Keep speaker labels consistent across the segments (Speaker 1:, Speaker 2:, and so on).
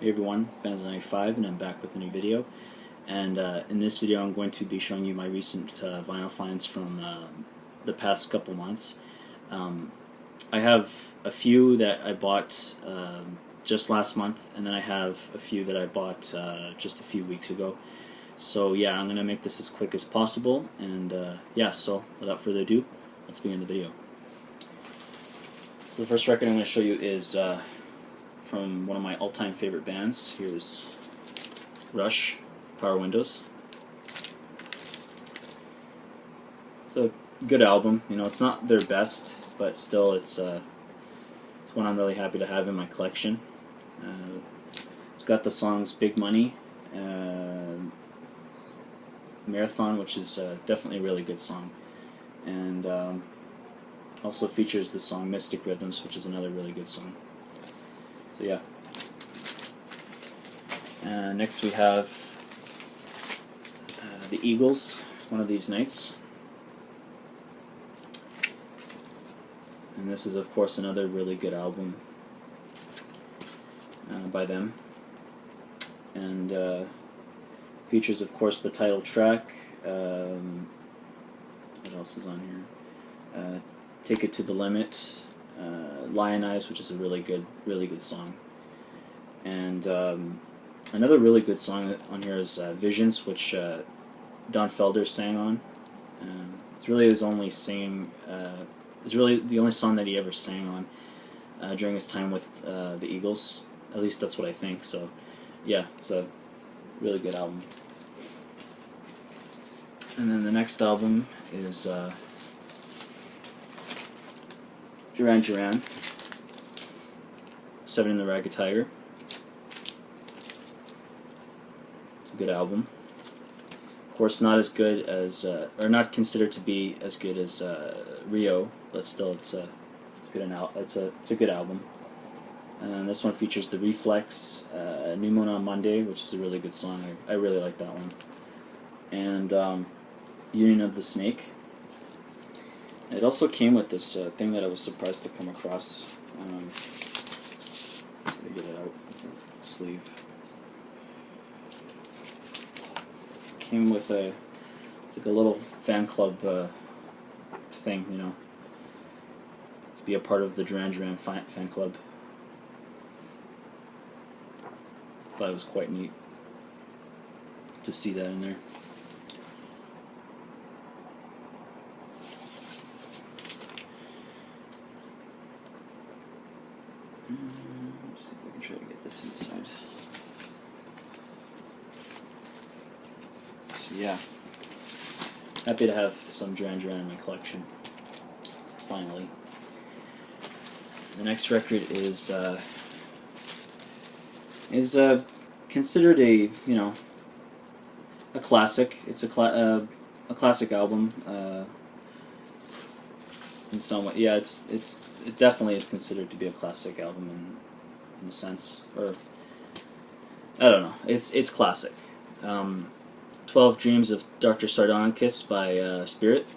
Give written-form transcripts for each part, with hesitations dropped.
Speaker 1: Hey everyone, Benz95 and I'm back with a new video. And in this video I'm going to be showing you my recent vinyl finds from the past couple months. I have a few that I bought just last month, and then I have a few that I bought just a few weeks ago. So yeah, I'm going to make this as quick as possible, and yeah, so without further ado, let's begin the video. So the first record I'm going to show you is from one of my all-time favorite bands. Here's Rush, Power Windows. It's a good album. You know, it's not their best, but still, it's one I'm really happy to have in my collection. It's got the songs "Big Money," "Marathon," which is definitely a really good song, and also features the song "Mystic Rhythms," which is another really good song. So yeah. Next we have the Eagles, "One of These Nights." And this is, of course, another really good album by them. And features, of course, the title track. What else is on here? "Take It to the Limit," "Lionize," which is a really good song. And another really good song on here is "Visions," which Don Felder sang on. It's really his only singing. It's really the only song that he ever sang on during his time with the Eagles. At least that's what I think. So, yeah, it's a really good album. And then the next album is Duran Duran, "Seven in the Ragged Tiger." It's a good album. Of course, not as good as, or not considered to be as good as Rio, but still, it's good. It's a good album. And this one features the Reflex, "New Moon on Monday," which is a really good song. I really like that one. And "Union of the Snake." It also came with this thing that I was surprised to come across. Let me get it out. Sleeve. Came with it's like a little fan club thing, you know, to be a part of the Duran Duran fan club. Thought it was quite neat to see that in there. Let's see if I can try to get this inside. So yeah, happy to have some Duran Duran in my collection, finally. The next record is considered a a classic. It's a classic album in some way. Yeah, it definitely is considered to be a classic album in a sense, or I don't know. It's classic. 12 Dreams of Dr. Sardonicus by Spirit.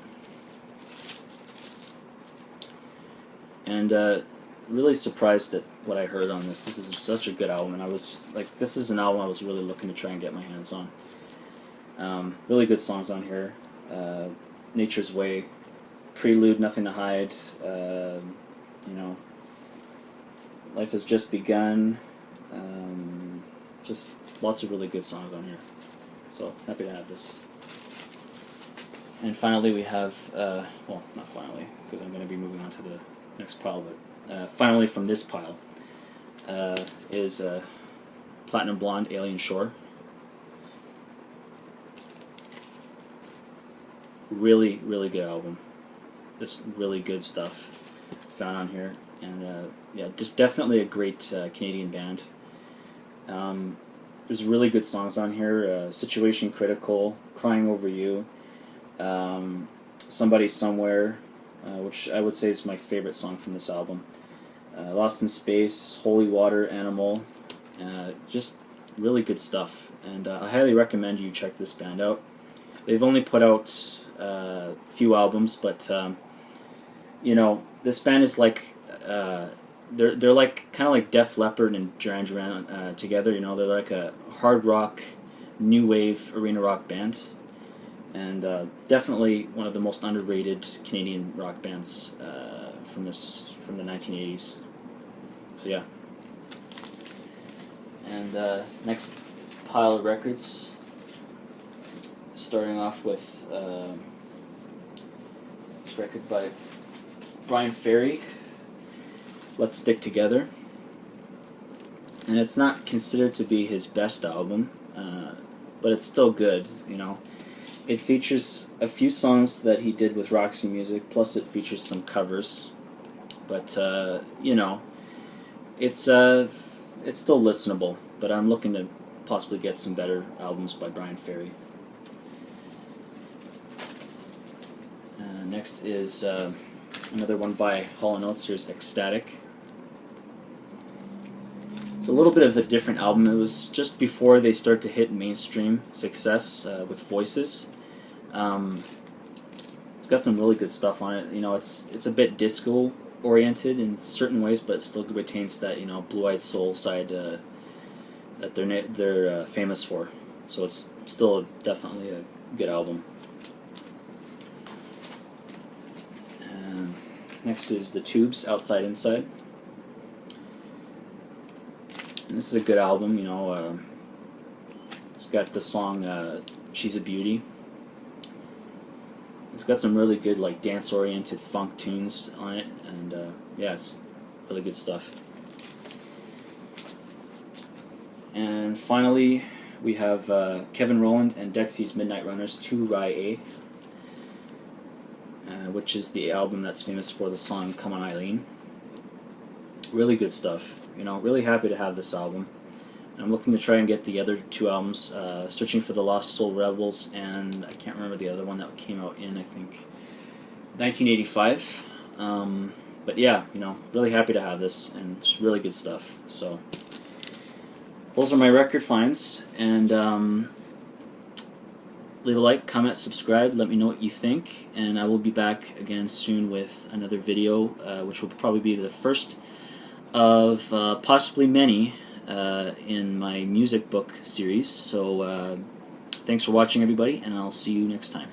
Speaker 1: And really surprised at what I heard on this. This is such a good album, and I was like, this is an album I was really looking to try and get my hands on. Really good songs on here. Nature's Way, Prelude, Nothing to Hide, Life Has Just Begun. Just lots of really good songs on here. So happy to have this. And finally we have, well, not finally, because I'm going to be moving on to the next pile, but finally from this pile is Platinum Blonde, Alien Shore. Really good album. Just really good stuff found on here. And yeah, just definitely a great Canadian band. There's really good songs on here. Situation Critical, Crying Over You, Somebody Somewhere, which I would say is my favorite song from this album. Lost in Space, Holy Water, Animal. Just really good stuff. And I highly recommend you check this band out. They've only put out few albums, but you know, this band is like they're like kind of like Def Leppard and Duran Duran together. You know, they're like a hard rock, new wave arena rock band, and definitely one of the most underrated Canadian rock bands from the 1980s. So yeah. And next pile of records, starting off with this record by Bryan Ferry, Let's Stick Together. And it's not considered to be his best album, but it's still good, you know. It features a few songs that he did with Roxy Music, plus it features some covers. But, you know, it's still listenable, but I'm looking to possibly get some better albums by Bryan Ferry. Next is another one by Hall & Oates. Here's Ecstatic. It's a little bit of a different album. It was just before they started to hit mainstream success with Voices. It's got some really good stuff on it. You know, it's a bit disco oriented in certain ways, but it still retains that, you know, blue-eyed soul side that they're famous for. So it's still definitely a good album. Next is The Tubes, Outside Inside. And this is a good album, you know. It's got the song She's a Beauty. It's got some really good like dance-oriented funk tunes on it, and yeah, it's really good stuff. And finally, we have Kevin Rowland and Dexy's Midnight Runners, 2 Rye A, which is the album that's famous for the song Come On Eileen. Really good stuff. You know, really happy to have this album. And I'm looking to try and get the other 2 albums, Searching for the Lost Soul Rebels, and I can't remember the other one that came out in, I think, 1985. But yeah, you know, really happy to have this, and it's really good stuff. So those are my record finds, and leave a like, comment, subscribe, let me know what you think, and I will be back again soon with another video, which will probably be the first of possibly many in my music book series. So thanks for watching, everybody, and I'll see you next time.